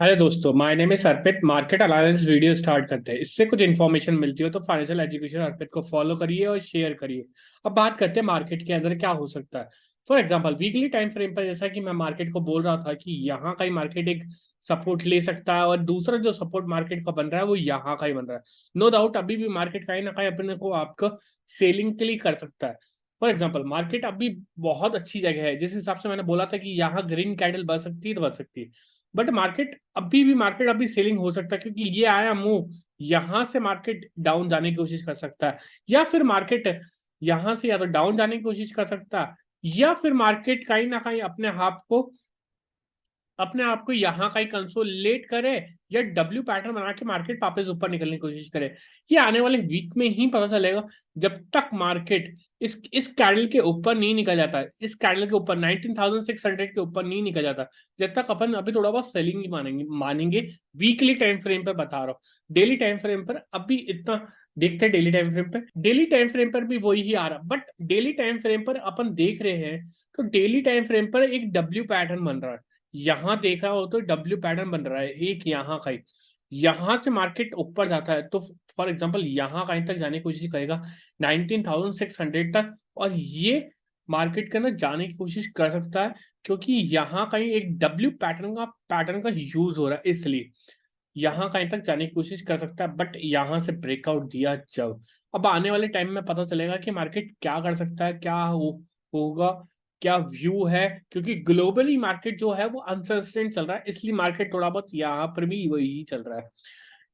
अरे दोस्तों, my name is Arpit. Market alliance video start करते हैं। इससे कुछ इन्फॉर्मेशन मिलती हो तो फाइनेंशियल एजुकेशन अर्पित को फॉलो करिए और शेयर करिए। अब बात करते हैं मार्केट के अंदर क्या हो सकता है। For example weekly time frame पर, जैसा कि मैं मार्केट को बोल रहा था कि यहाँ का ही मार्केट एक सपोर्ट ले सकता है और दूसरा जो सपोर्ट मार्केट का बन रहा है वो यहाँ का ही बन रहा है। नो डाउट अभी भी मार्केट कहीं ना कहीं अपने को आपको सेलिंग के लिए कर सकता है। फॉर एग्जाम्पल मार्केट अभी बहुत अच्छी जगह है। जिस हिसाब से मैंने बोला था कि यहाँ ग्रीन कैंडल बन सकती है तो बन सकती है, बट मार्केट अभी सेलिंग हो सकता है क्योंकि ये आया मूव। यहां से मार्केट डाउन जाने की कोशिश कर सकता है, या फिर मार्केट यहां से या तो डाउन जाने की कोशिश कर सकता है, या फिर मार्केट कहीं ना कहीं अपने आप को यहाँ का ही कंसोलिडेट करे, या डब्ल्यू पैटर्न बना के मार्केट वापस ऊपर निकलने की कोशिश करे। ये आने वाले वीक में ही पता चलेगा। जब तक मार्केट इस कैंडल के ऊपर नहीं निकल जाता है, इस कैंडल के ऊपर 19,600 के ऊपर नहीं निकल जाता, जब तक अपन अभी थोड़ा बहुत सेलिंग ही मानेंगे। वीकली टाइम फ्रेम पर बता रहा हूँ। डेली टाइम फ्रेम पर अभी इतना देखते हैं। डेली टाइम फ्रेम पर भी वही ही आ रहा, बट डेली टाइम फ्रेम पर अपन देख रहे हैं तो डेली टाइम फ्रेम पर एक डब्ल्यू पैटर्न बन रहा है। यहां देखा हो तो डब्ल्यू पैटर्न बन रहा है एक यहाँ का ही। यहां से मार्केट ऊपर जाता है तो फॉर एग्जांपल यहाँ कहीं तक जाने की कोशिश करेगा 19,600 तक, और ये मार्केट के अंदर जाने की कोशिश कर सकता है क्योंकि यहाँ कहीं एक डब्ल्यू पैटर्न का यूज हो रहा है, इसलिए यहाँ कहीं तक जाने की कोशिश कर सकता है। बट यहाँ से ब्रेकआउट दिया जब, अब आने वाले टाइम में पता चलेगा कि मार्केट क्या कर सकता है, होगा, क्या व्यू है। क्योंकि ग्लोबली मार्केट जो है वो अनसस्टेन चल रहा है, इसलिए मार्केट थोड़ा बहुत यहाँ पर भी वही चल रहा है।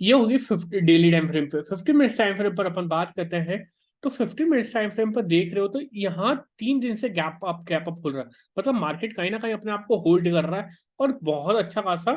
ये होगी 50 डेली टाइम फ्रेम पे। 50 मिनट्स टाइम फ्रेम पर अपन बात करते हैं तो 50 मिनट्स टाइम फ्रेम पर देख रहे हो तो यहाँ 3 दिन से गैप अप खुल रहा है। मतलब मार्केट कहीं ना कहीं अपने आप को होल्ड कर रहा है और बहुत अच्छा खासा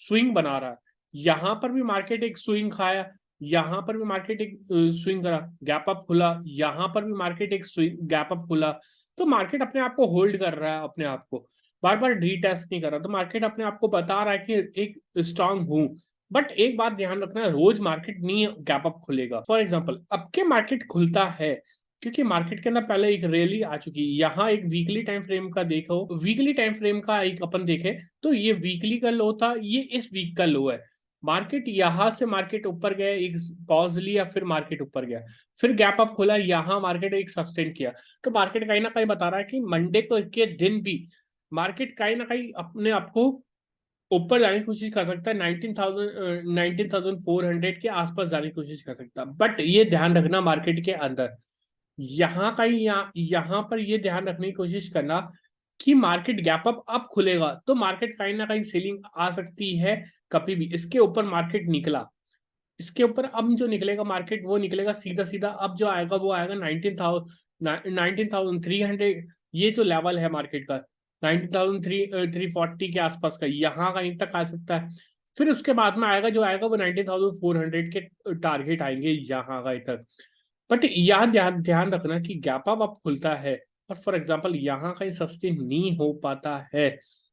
स्विंग बना रहा है। यहां पर भी मार्केट एक स्विंग खाया, यहां पर भी मार्केट एक स्विंग करा, गैप अप खुला, यहां पर भी मार्केट एक स्विंग गैप अप खुला। तो मार्केट अपने आप को होल्ड कर रहा है, अपने आप को बार बार रीटेस्ट नहीं कर रहा। तो मार्केट अपने आप को बता रहा है कि एक स्ट्रांग हूं। बट एक बात ध्यान रखना, रोज मार्केट नहीं गैप अप खुलेगा। फॉर एग्जाम्पल अब के मार्केट खुलता है क्योंकि मार्केट के अंदर पहले एक रैली आ चुकी है। यहाँ एक वीकली टाइम फ्रेम का देखो, वीकली टाइम फ्रेम का एक अपन देखे तो ये वीकली का लो था, ये इस वीक का लो है। मार्केट यहां से मार्केट ऊपर गया, एक पॉज लिया, फिर मार्केट ऊपर गया, फिर गैप अप खोला, यहाँ मार्केट एक सस्टेन किया। तो मार्केट कहीं ना कहीं बता रहा है कि मंडे को के दिन भी मार्केट कहीं ना कहीं अपने आप को ऊपर जाने की कोशिश कर सकता है। 19,400 के आसपास जाने की कोशिश कर सकता है। बट ये ध्यान रखना मार्केट के अंदर, यहाँ का ही यहाँ पर ये ध्यान रखने की कोशिश करना कि मार्केट गैप अप अब खुलेगा तो मार्केट कहीं ना कहीं सेलिंग आ सकती है। कभी भी इसके ऊपर मार्केट निकला, इसके ऊपर अब जो निकलेगा मार्केट वो निकलेगा सीधा सीधा। अब जो आएगा वो आएगा 19,300। ये जो लेवल है मार्केट का 19,340 के आसपास का, यहाँ कहीं तक आ सकता है। फिर उसके बाद में आएगा जो आएगा वो 19,400 के टारगेट आएंगे यहाँ कहीं तक। बट यहाँ ध्यान ध्यान रखना कि गैप अप खुलता है और फॉर एग्जांपल यहाँ कहीं सस्टेन नहीं हो पाता है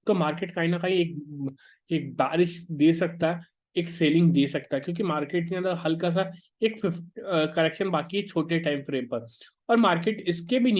तो मार्केट कहीं ना कहीं एक बारिश दे सकता है, एक सेलिंग दे सकता है। क्योंकि मार्केट के अंदर हल्का सा एक करेक्शन बाकी है छोटे टाइम फ्रेम पर, और मार्केट इसके भी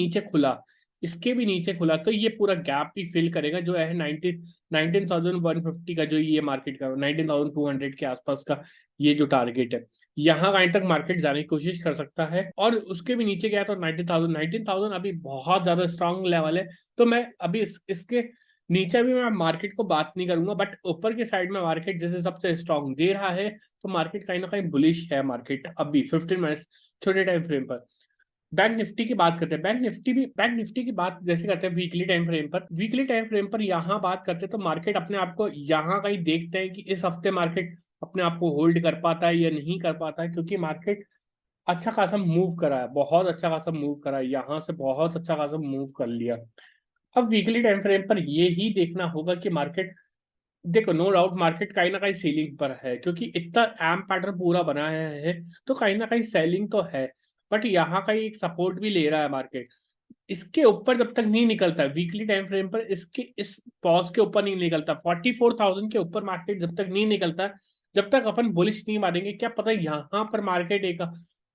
नीचे खुला तो ये पूरा गैप भी फिल करेगा जो है 19,150 का, जो ये मार्केट का 19,200 के आसपास का ये जो टारगेट है, यहाँ कहीं तक मार्केट जाने की कोशिश कर सकता है। और उसके भी नीचे गया तो 19,000 अभी बहुत ज्यादा स्ट्रांग लेवल है। तो मैं अभी इसके नीचे भी मैं मार्केट को बात नहीं करूंगा, बट ऊपर के साइड में मार्केट जैसे सबसे स्ट्रांग दे रहा है तो मार्केट कहीं ना कहीं बुलिश है मार्केट अभी 15 मिनट्स छोटे टाइम फ्रेम पर। बैंक निफ्टी की बात करते हैं। बैंक निफ्टी की बात जैसे करते हैं वीकली टाइम फ्रेम पर यहाँ बात करते हैं तो मार्केट अपने आप को यहाँ कहीं देखते हैं कि इस हफ्ते मार्केट अपने आप को होल्ड कर पाता है या नहीं कर पाता है। क्योंकि मार्केट अच्छा खासा मूव करा है, बहुत अच्छा खासा मूव करा है, यहाँ से बहुत अच्छा खासा मूव कर लिया। अब वीकली टाइम फ्रेम पर ये ही देखना होगा कि मार्केट, देखो नो डाउट मार्केट कहीं ना कहीं सेलिंग पर है क्योंकि इतना एम पैटर्न पूरा बनाया है तो कहीं ना कहीं सेलिंग तो है। बट यहाँ का एक सपोर्ट भी ले रहा है मार्केट। इसके ऊपर जब तक नहीं निकलता वीकली टाइम फ्रेम पर, इसके इस पॉज के ऊपर नहीं निकलता, 44,000 के ऊपर मार्केट जब तक नहीं निकलता, जब तक अपन बुलिश नहीं मारेंगे। क्या पता यहाँ पर मार्केट एक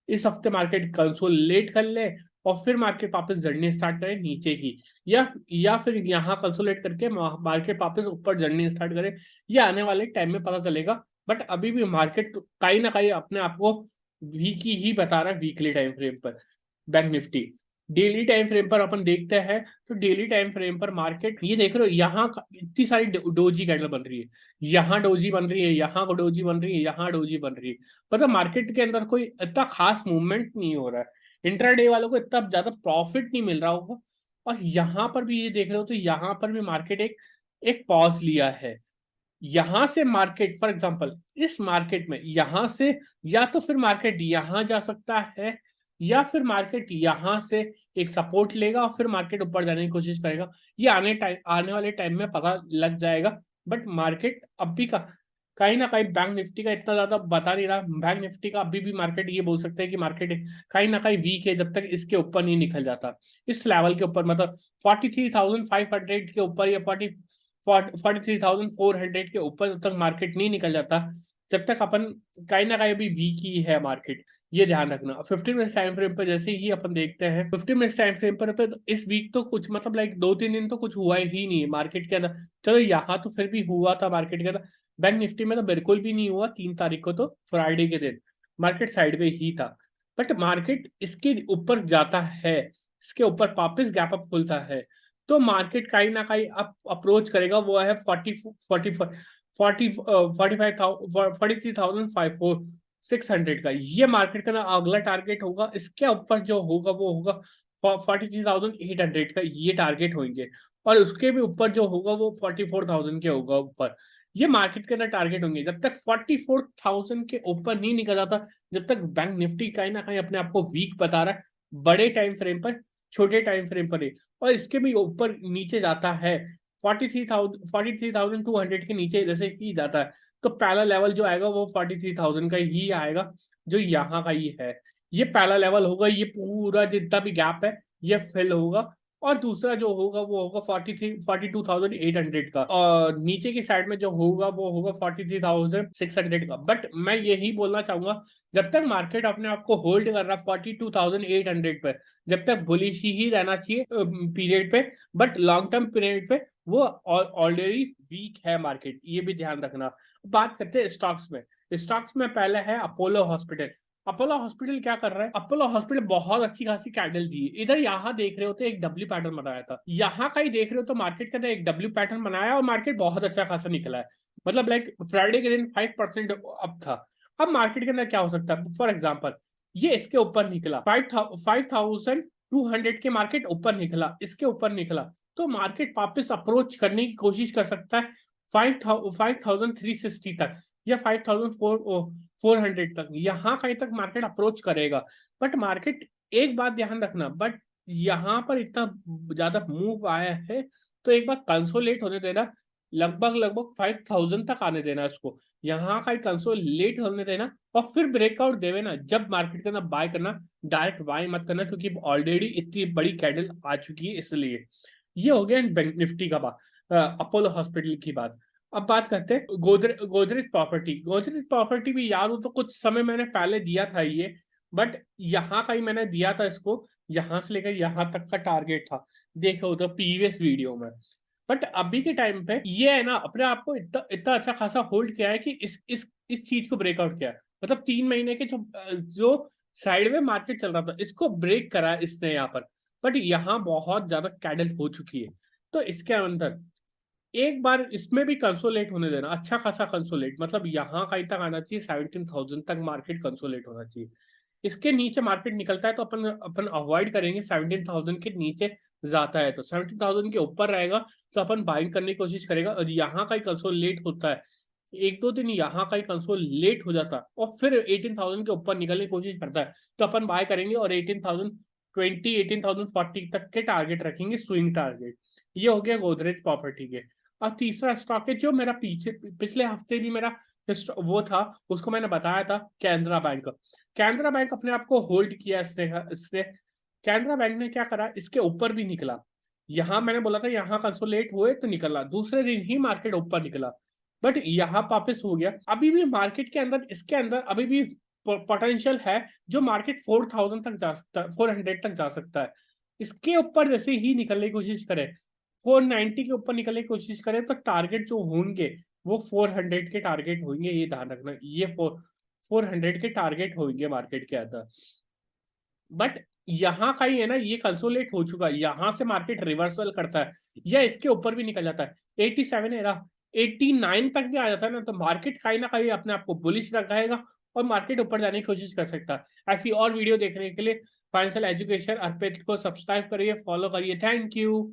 इस हफ्ते मार्केट कंसोलिडेट कर ले और फिर मार्केट वापस जर्नी स्टार्ट करे नीचे की, या फिर यहाँ कंसोलिडेट करके मार्केट वापस ऊपर जर्नी स्टार्ट करे, ये आने वाले टाइम में पता चलेगा। बट अभी भी मार्केट कहीं ना कहीं अपने आप को वीक ही बता रहा है वीकली टाइम फ्रेम पर। Bank Nifty daily time frame पर अपन देखते हैं तो डेली टाइम फ्रेम पर मार्केट, ये देख रहे हो यहाँ इतनी सारी डोजी कैंडल बन रही है, यहाँ डोजी बन रही है, यहाँ डोजी बन रही है, यहाँ डोजी बन रही है। मतलब मार्केट के अंदर कोई इतना खास मूवमेंट नहीं हो रहा है, इंट्राडे वालों को इतना ज्यादा प्रॉफिट नहीं मिल रहा होगा। और यहाँ पर भी ये देख रहे हो तो यहाँ पर भी मार्केट एक एक पॉज लिया है। यहां से मार्केट फॉर एग्जांपल इस मार्केट में यहां से या तो फिर मार्केट यहां जा सकता है, या फिर मार्केट यहां से एक सपोर्ट लेगा और फिर मार्केट ऊपर जाने की कोशिश करेगा। ये आने वाले टाइम में पता लग जाएगा। बट मार्केट अब भी कहीं ना कहीं बैंक निफ्टी का इतना ज्यादा बता नहीं रहा। बैंक निफ्टी का अभी भी मार्केट ये बोल सकते हैं कि मार्केट कहीं ना कहीं वीक है जब तक इसके ऊपर नहीं निकल जाता, इस लेवल के ऊपर, मतलब 43,500 के ऊपर या 43,400 के ऊपर जब तक मार्केट नहीं निकल जाता, जब तक अपन कहीं ना कहीं अभी वीक ही है मार्केट। ये ध्यान रखना। 15 मिनट टाइम फ्रेम पर जैसे ही अपन देखते हैं 15 मिनट टाइम फ्रेम पर तो इस वीक तो कुछ मतलब लाइक 2-3 दिन तो कुछ हुआ ही नहीं है मार्केट के अंदर। चलो यहाँ तो फिर भी हुआ था मार्केट के अंदर, बैंक निफ्टी में तो बिल्कुल भी नहीं हुआ। 3 तारीख को तो फ्राइडे के दिन मार्केट साइड में ही था। बट मार्केट इसके ऊपर जाता है, इसके ऊपर वापस गैप अप खुलता है तो मार्केट कहीं ना कहीं अप अप्रोच करेगा, वो है 43,600 का। ये मार्केट का ना अगला टारगेट होगा। इसके ऊपर जो होगा वो होगा 43,800 का, ये टारगेट होंगे। और उसके भी ऊपर जो होगा वो 44,000 के होगा ऊपर। ये मार्केट के अंदर टारगेट होंगे। जब तक 44,000 के ऊपर नहीं निकल जाता, जब तक बैंक निफ्टी कहीं ना कहीं अपने आप को वीक बता रहा है बड़े टाइम फ्रेम पर, छोटे टाइम फ्रेम पर ही, और इसके भी ऊपर नीचे जाता है 43,200 के नीचे जैसे ही जाता है, तो पहला लेवल जो आएगा वो 43,000 का ही आएगा, जो यहाँ का ही है। ये पहला लेवल होगा, ये पूरा जितना भी गैप है ये फिल होगा। और दूसरा जो होगा वो होगा 42,800 का, और नीचे की साइड में जो होगा वो होगा 43,600 का। बट मैं यही बोलना चाहूंगा, जब तक मार्केट अपने आप को होल्ड कर रहा 42,800 पे, जब तक बुलिश ही रहना चाहिए पीरियड पे। बट लॉन्ग टर्म पीरियड पे वो ऑलरेडी वीक है मार्केट, ये भी ध्यान रखना। बात करते हैं स्टॉक्स में। स्टॉक्स में पहले है अपोलो हॉस्पिटल। अपोलो हॉस्पिटल क्या कर रहा है? अपोलो हॉस्पिटल बहुत अच्छी खासी कैंडल दी है। इधर यहाँ देख रहे हो तो एक डब्ल्यू पैटर्न बनाया था, यहाँ का ही देख रहे हो तो मार्केट के अंदर एक डब्ल्यू पैटर्न बनाया और मार्केट बहुत अच्छा खासा निकला है। मतलब लाइक फ्राइडे के दिन 5% अप था। अब मार्केट के अंदर क्या हो सकता है? फॉर एग्जाम्पल ये इसके ऊपर निकला 5,200 के मार्केट ऊपर निकला, इसके ऊपर निकला, तो मार्केट वापस अप्रोच करने की कोशिश कर सकता है 5,360 तक या 5,400 तक, यहाँ कहीं तक मार्केट अप्रोच करेगा। बट मार्केट एक बात ध्यान रखना, बट यहाँ पर इतना ज्यादा मूव आया है तो एक बार कंसोलेट होने देना, लगभग लगभग 5,000 तक आने देना इसको, यहाँ का कंसोलेट होने देना और फिर ब्रेकआउट देवे ना। जब मार्केट के अंदर बाय करना, डायरेक्ट बाय मत करना, क्योंकि ऑलरेडी इतनी बड़ी कैंडल आ चुकी है इसलिए। ये हो गया बैंक निफ्टी का बात, अपोलो हॉस्पिटल की बात। अब बात करते हैं गोदरेज प्रॉपर्टी। गोदरेज प्रॉपर्टी भी याद हो तो कुछ समय मैंने पहले दिया था ये, बट यहाँ का ही मैंने दिया था इसको, यहाँ से लेकर यहाँ तक का टारगेट था, देखो तो प्रीवियस वीडियो में। बट अभी के टाइम पे ये है ना, अपने आप को इतना इतना अच्छा खासा होल्ड किया है कि इस चीज को ब्रेकआउट किया है। मतलब 3 महीने के जो साइड में मार्केट चल रहा था इसको ब्रेक करा है इसने यहाँ पर। बट यहाँ बहुत ज्यादा कैंडल हो चुकी है, तो इसके अंदर एक बार इसमें भी कंसोलेट होने देना, अच्छा खासा कंसोलेट, मतलब यहाँ कहीं तक आना चाहिए 17,000 तक मार्केट कंसोलेट होना चाहिए। इसके नीचे मार्केट निकलता है तो अपन अपन अवॉइड करेंगे। 17,000 के नीचे जाता है तो 17,000 के ऊपर रहेगा तो अपन बाइंग करने की कोशिश करेगा। और यहाँ का ही कंसोलेट होता है, 1-2 दिन यहाँ का ही कंसोलेट हो जाता है और फिर 18,000 के ऊपर निकलने की कोशिश करता है तो अपन बाय करेंगे और 18,020 18,040 तक के टारगेट रखेंगे, स्विंग टारगेट। ये हो गया गोदरेज प्रॉपर्टी के। और तीसरा स्टॉक है जो मेरा पिछले हफ्ते भी मेरा वो था, उसको मैंने बताया था, कैनरा बैंक। कैनरा बैंक अपने आप को होल्ड किया इसने। कैनरा बैंक ने क्या करा, इसके ऊपर भी निकला। यहाँ मैंने बोला था यहाँ कंसोलिडेट हुए तो निकला, दूसरे दिन ही मार्केट ऊपर निकला, बट यहाँ वापस हो गया। अभी भी मार्केट के अंदर इसके अंदर अभी भी पोटेंशियल है जो मार्केट 4000 तक जा सकता है, 400 तक जा सकता है। इसके ऊपर जैसे ही निकलने की कोशिश करें, 490 के ऊपर निकलने की कोशिश करें, तो टारगेट जो होंगे वो 400 के टारगेट होंगे, ये ध्यान रखना। ये 400 के टारगेट होंगे मार्केट के अंदर। बट यहाँ का ही है ना, ये कंसोलिडेट हो चुका है, यहाँ से मार्केट रिवर्सल करता है या इसके ऊपर भी निकल जाता है, 87 है ना, 89 तक भी आ जाता है ना, तो मार्केट कहीं ना कहीं अपने आप को बुलिश रखेगा और मार्केट ऊपर जाने की कोशिश कर सकता है। ऐसी और वीडियो देखने के लिए फाइनेंशियल एजुकेशन अर्पित को सब्सक्राइब करिए, फॉलो करिए। Thank you.